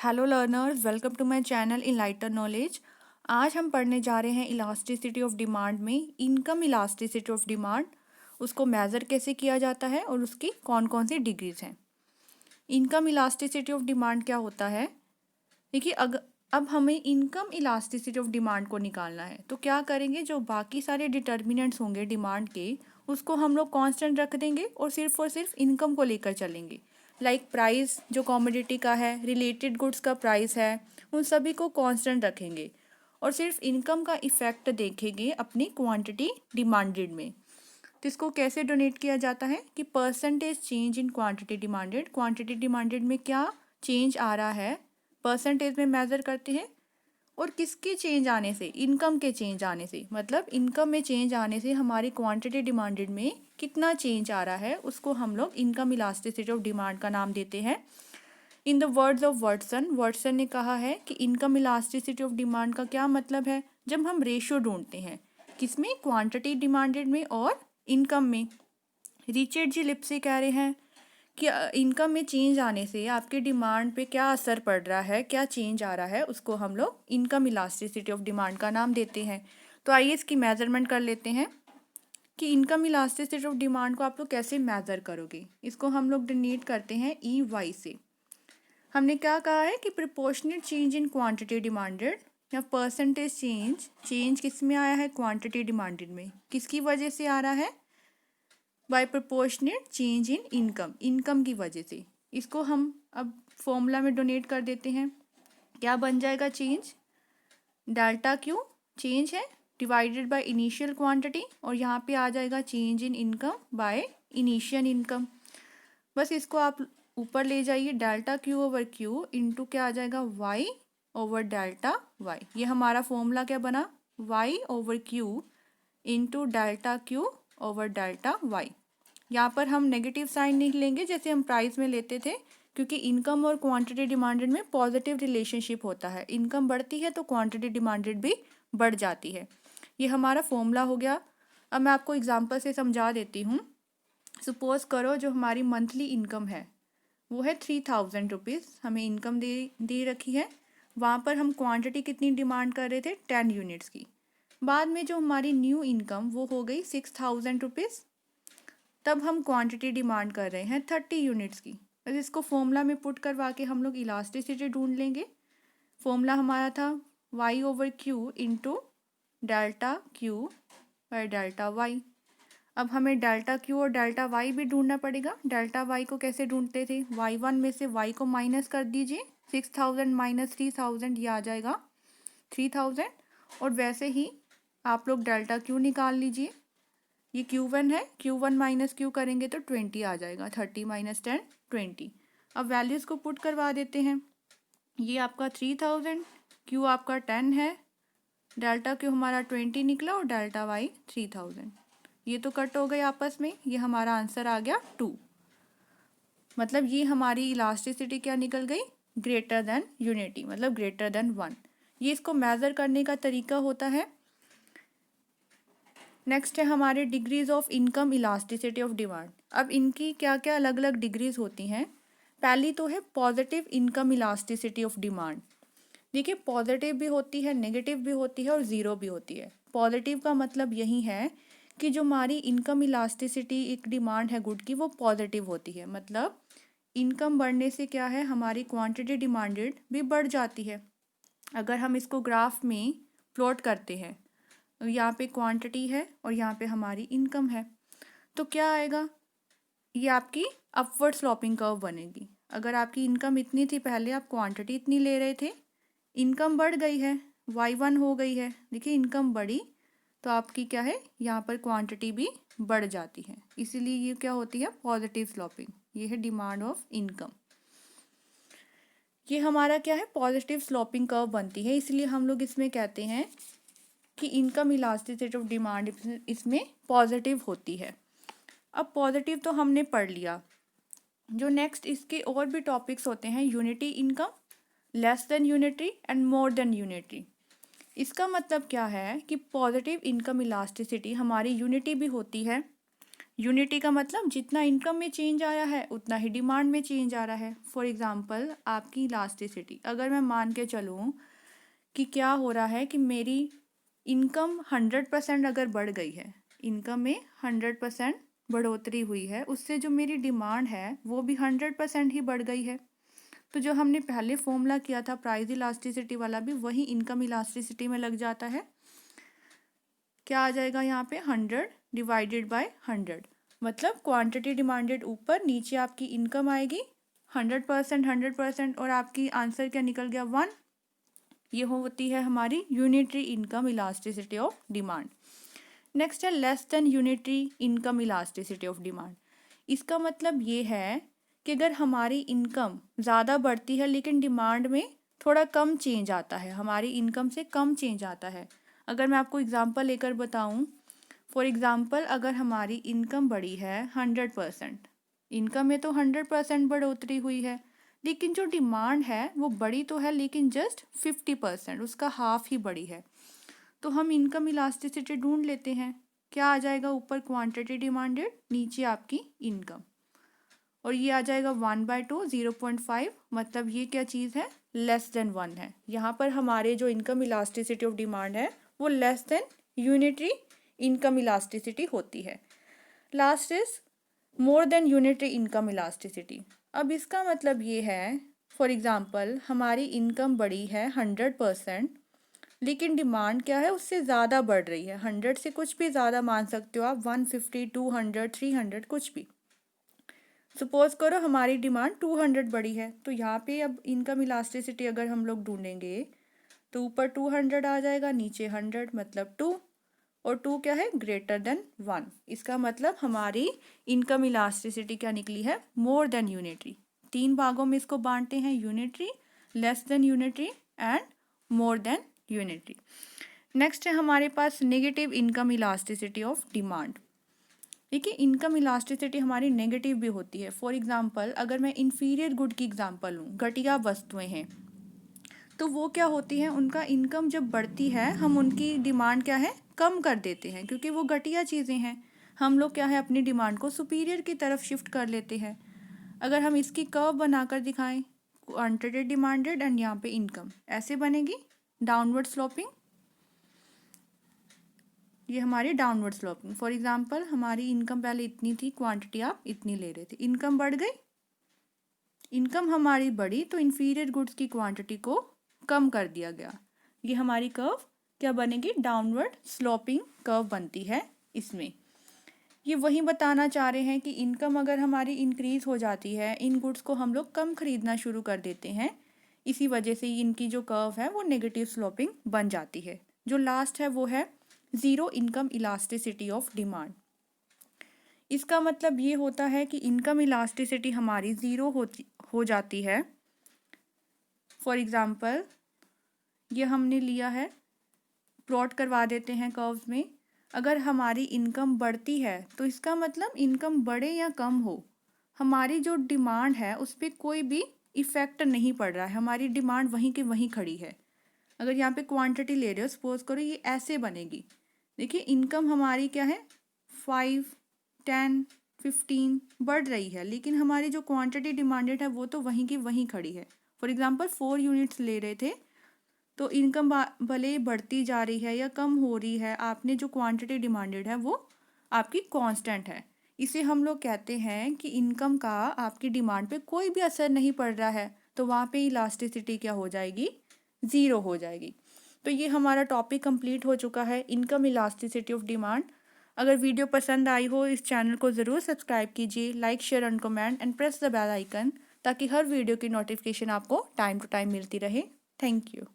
Hello learners, welcome to my channel Enlighter Knowledge. आज हम पढ़ने जा रहे हैं इलास्टिसिटी ऑफ डिमांड में इनकम इलास्टिसिटी ऑफ डिमांड, उसको मेज़र कैसे किया जाता है और उसकी कौन कौन सी डिग्रीज हैं। इनकम इलास्टिसिटी ऑफ डिमांड क्या होता है? देखिए, अब हमें इनकम इलास्टिसिटी ऑफ डिमांड को निकालना है तो क्या करेंगे, जो बाकी सारे डिटर्मिनेंट्स होंगे डिमांड के उसको हम लोग कांस्टेंट रख देंगे और सिर्फ इनकम को लेकर चलेंगे। लाइक प्राइस जो कॉमोडिटी का है, रिलेटेड गुड्स का प्राइस है, उन सभी को कांस्टेंट रखेंगे और सिर्फ इनकम का इफेक्ट देखेंगे अपनी क्वांटिटी डिमांडेड में। तो इसको कैसे डोनेट किया जाता है कि percentage change in quantity demanded में क्या चेंज आ रहा है परसेंटेज में मेज़र करते हैं, और किसके चेंज आने से, इनकम के चेंज आने से, मतलब इनकम में चेंज आने से हमारी क्वांटिटी डिमांडेड में कितना चेंज आ रहा है उसको हम लोग इनकम इलास्टिसिटी ऑफ डिमांड का नाम देते हैं। इन द वर्ड्स ऑफ वर्डसन ने कहा है कि इनकम इलास्टिसिटी ऑफ डिमांड का क्या मतलब है, जब हम रेशियो ढूंढते हैं किसमें, क्वांटिटी डिमांडेड में और इनकम में। रिचर्ड जी लिप्सी कह रहे हैं कि इनकम में चेंज आने से आपके डिमांड पे क्या असर पड़ रहा है, क्या चेंज आ रहा है, उसको हम लोग इनकम इलास्टिसिटी ऑफ डिमांड का नाम देते हैं। तो आइए इसकी मेजरमेंट कर लेते हैं कि इनकम इलास्टिसिटी ऑफ डिमांड को आप लोग कैसे मेज़र करोगे। इसको हम लोग डिनोट करते हैं EY से। हमने क्या कहा है कि proportionate change in quantity demanded या परसेंटेज चेंज किस में आया है, क्वांटिटी डिमांडेड में, किसकी वजह से आ रहा है, by proportionate change in income की वजह से। इसको हम अब फॉर्मूला में डोनेट कर देते हैं। क्या बन जाएगा, चेंज डेल्टा क्यू चेंज है डिवाइडेड बाय इनिशियल क्वांटिटी, और यहाँ पे आ जाएगा change in income by initial income. बस इसको आप ऊपर ले जाइए, delta q over q into क्या आ जाएगा, वाई ओवर डेल्टा वाई। ये हमारा फॉर्मूला क्या बना, y over q into delta q over delta y. यहाँ पर हम नेगेटिव साइन नहीं लेंगे जैसे हम प्राइस में लेते थे, क्योंकि इनकम और क्वांटिटी डिमांडेड में पॉजिटिव रिलेशनशिप होता है। इनकम बढ़ती है तो क्वांटिटी डिमांडेड भी बढ़ जाती है। ये हमारा फॉर्मूला हो गया। अब मैं आपको एग्जांपल से समझा देती हूँ। सपोज करो जो हमारी मंथली इनकम है वो है 3000 रुपीज़, हमें इनकम दे रखी है। वहाँ पर हम क्वांटिटी कितनी डिमांड कर रहे थे, 10 यूनिट्स की। बाद में जो हमारी न्यू इनकम वो हो गई 6000 रुपीज़, तब हम क्वांटिटी डिमांड कर रहे हैं 30 यूनिट्स की। बस इसको फॉर्मूला में पुट करवा के हम लोग इलास्टिसिटी ढूंढ लेंगे। फॉर्मूला हमारा था y over q into delta q by delta y. अब हमें डेल्टा क्यू और डेल्टा वाई भी ढूंढना पड़ेगा। डेल्टा वाई को कैसे ढूंढते थे, y1 में से y को माइनस कर दीजिए, 6000 माइनस 3000 ये आ जाएगा 3000। और वैसे ही आप लोग डेल्टा क्यू निकाल लीजिए, ये Q1 है, Q1 माइनस क्यू करेंगे तो 20 आ जाएगा, 30 माइनस 10 20। अब वैल्यूज़ को पुट करवा देते हैं। ये आपका 3000, Q आपका 10 है, डेल्टा क्यू हमारा 20 निकला और डेल्टा वाई 3000। ये तो कट हो गए आपस में, ये हमारा आंसर आ गया 2। मतलब ये हमारी इलास्टिसिटी क्या निकल गई, ग्रेटर देन यूनिटी, मतलब ग्रेटर देन 1। ये इसको मेज़र करने का तरीका होता है। नेक्स्ट है हमारे degrees of income elasticity of demand. अब इनकी क्या क्या अलग अलग डिग्रीज होती हैं। पहली तो है positive income elasticity of demand. देखिए, पॉजिटिव भी होती है, नेगेटिव भी होती है और ज़ीरो भी होती है। पॉजिटिव का मतलब यही है कि जो हमारी इनकम इलास्टिसिटी एक डिमांड है गुड की वो पॉजिटिव होती है। मतलब इनकम बढ़ने से क्या है, हमारी क्वांटिटी डिमांडेड भी बढ़ जाती है। अगर हम इसको ग्राफ में प्लॉट करते हैं, यहाँ पे क्वांटिटी है और यहाँ पे हमारी इनकम है, तो क्या आएगा, ये आपकी अपवर्ड स्लोपिंग कर्व बनेगी। अगर आपकी इनकम इतनी थी पहले, आप क्वांटिटी इतनी ले रहे थे, इनकम बढ़ गई है, y1 हो गई है, देखिए इनकम बढ़ी तो आपकी क्या है, यहाँ पर क्वांटिटी भी बढ़ जाती है, इसीलिए ये क्या होती है, पॉजिटिव स्लोपिंग। ये है डिमांड ऑफ इनकम। ये हमारा क्या है, पॉजिटिव स्लोपिंग कर्व बनती है, इसलिए हम लोग इसमें कहते हैं कि इनकम इलास्टिसिटी ऑफ डिमांड इसमें पॉजिटिव होती है। अब पॉजिटिव तो हमने पढ़ लिया। जो नेक्स्ट इसके और भी टॉपिक्स होते हैं, unity income, less than unitary and more than unitary. इसका मतलब क्या है कि पॉजिटिव इनकम इलास्टिसिटी हमारी यूनिटी भी होती है, यूनिटी का मतलब जितना इनकम में चेंज आया है उतना ही डिमांड में चेंज आ रहा है। फॉर एग्जांपल आपकी इलास्टिसिटी, अगर मैं मान के चलूँ कि क्या हो रहा है कि मेरी इनकम 100% अगर बढ़ गई है, इनकम में 100% बढ़ोतरी हुई है, उससे जो मेरी डिमांड है वो भी 100% ही बढ़ गई है। तो जो हमने पहले फॉर्मूला किया था प्राइस इलास्टिसिटी वाला भी वही इनकम इलास्टिसिटी में लग जाता है। क्या आ जाएगा यहाँ पे 100 डिवाइडेड बाय 100, मतलब क्वांटिटी डिमांडेड ऊपर, नीचे आपकी इनकम आएगी 100% और आपकी आंसर क्या निकल गया 1। ये होती है हमारी unitary income elasticity of demand. Next है less than unitary income elasticity of demand. इसका मतलब ये है कि अगर हमारी इनकम ज़्यादा बढ़ती है लेकिन डिमांड में थोड़ा कम चेंज आता है, हमारी इनकम से कम चेंज आता है। अगर मैं आपको एग्जांपल लेकर बताऊं, फॉर एग्जांपल अगर हमारी इनकम बढ़ी है 100%, इनकम में तो 100% बढ़ोतरी हुई है, लेकिन जो डिमांड है वो बढ़ी तो है लेकिन जस्ट 50%, उसका हाफ ही बढ़ी है। तो हम इनकम इलास्टिसिटी ढूंढ लेते हैं। क्या आ जाएगा, ऊपर क्वांटिटी डिमांडेड, नीचे आपकी इनकम, और ये आ जाएगा 1/2 0.5, मतलब ये क्या चीज़ है, लेस देन 1 है। यहाँ पर हमारे जो इनकम इलास्टिसिटी ऑफ डिमांड है वो less than unitary income elasticity होती है। Last is more than unitary income elasticity. अब इसका मतलब ये है, फॉर एग्जांपल हमारी इनकम बढ़ी है 100%, लेकिन डिमांड क्या है, उससे ज़्यादा बढ़ रही है। 100 से कुछ भी ज़्यादा मान सकते हो आप, 150, 200, 300, कुछ भी। सपोज करो हमारी डिमांड 200 बढ़ी है, तो यहाँ पे अब इनकम इलास्टिसिटी अगर हम लोग ढूंढेंगे तो ऊपर 200 आ जाएगा, नीचे 100, मतलब 2, और 2 क्या है, ग्रेटर देन 1। इसका मतलब हमारी इनकम इलास्टिसिटी क्या निकली है, मोर देन यूनिटरी। 3 भागों में इसको बांटते हैं, unitary, less than unitary and more than unitary. Next है हमारे पास negative income elasticity of demand. देखिए इनकम इलास्टिसिटी हमारी नेगेटिव भी होती है। फॉर एग्जांपल अगर मैं इन्फीरियर गुड की एग्जांपल लूँ, घटिया वस्तुएं हैं, तो वो क्या होती हैं, उनका इनकम जब बढ़ती है हम उनकी डिमांड क्या है, कम कर देते हैं, क्योंकि वो घटिया चीज़ें हैं। हम लोग क्या है, अपनी डिमांड को सुपीरियर की तरफ शिफ्ट कर लेते हैं। अगर हम इसकी कर्व बनाकर दिखाएं, क्वांटिटी डिमांडेड एंड यहाँ पे इनकम, ऐसे बनेगी डाउनवर्ड स्लोपिंग। ये हमारी डाउनवर्ड स्लोपिंग। फॉर एग्जांपल हमारी इनकम पहले इतनी थी, क्वांटिटी आप इतनी ले रहे थे, इनकम बढ़ गई, इनकम हमारी बढ़ी तो इन्फीरियर गुड्स की क्वांटिटी को कम कर दिया गया। ये हमारी कर्व क्या बनेगी, डाउनवर्ड स्लोपिंग कर्व बनती है इसमें। ये वही बताना चाह रहे हैं कि इनकम अगर हमारी इंक्रीज हो जाती है, इन गुड्स को हम लोग कम खरीदना शुरू कर देते हैं, इसी वजह से इनकी जो कर्व है वो नेगेटिव स्लोपिंग बन जाती है। जो लास्ट है वो है zero income elasticity of demand. इसका मतलब ये होता है कि इनकम इलास्टिसिटी हमारी ज़ीरो हो जाती है। फॉर एग्ज़ाम्पल ये हमने लिया है, प्लॉट करवा देते हैं कर्व्स में। अगर हमारी इनकम बढ़ती है तो इसका मतलब इनकम बढ़े या कम हो, हमारी जो डिमांड है उस पर कोई भी इफ़ेक्ट नहीं पड़ रहा है, हमारी डिमांड वहीं के वहीं खड़ी है। अगर यहाँ पे क्वांटिटी ले रहे हो, सपोज करो ये ऐसे बनेगी। देखिए इनकम हमारी क्या है, 5, 10, 15 बढ़ रही है, लेकिन हमारी जो क्वांटिटी डिमांडेड है वो तो वहीं की वहीं खड़ी है। फॉर एग्जांपल 4 यूनिट्स ले रहे थे, तो इनकम भले बढ़ती जा रही है या कम हो रही है, आपने जो क्वांटिटी डिमांडेड है वो आपकी कांस्टेंट है। इसे हम लोग कहते हैं कि इनकम का आपकी डिमांड पे कोई भी असर नहीं पड़ रहा है, तो वहाँ पे इलास्टिसिटी क्या हो जाएगी, ज़ीरो हो जाएगी। तो ये हमारा टॉपिक कंप्लीट हो चुका है, इनकम इलास्टिसिटी ऑफ डिमांड। अगर वीडियो पसंद आई हो इस चैनल को ज़रूर सब्सक्राइब कीजिए, like share and comment and press the bell icon, ताकि हर वीडियो की नोटिफिकेशन आपको टाइम टू टाइम मिलती रहे। Thank you.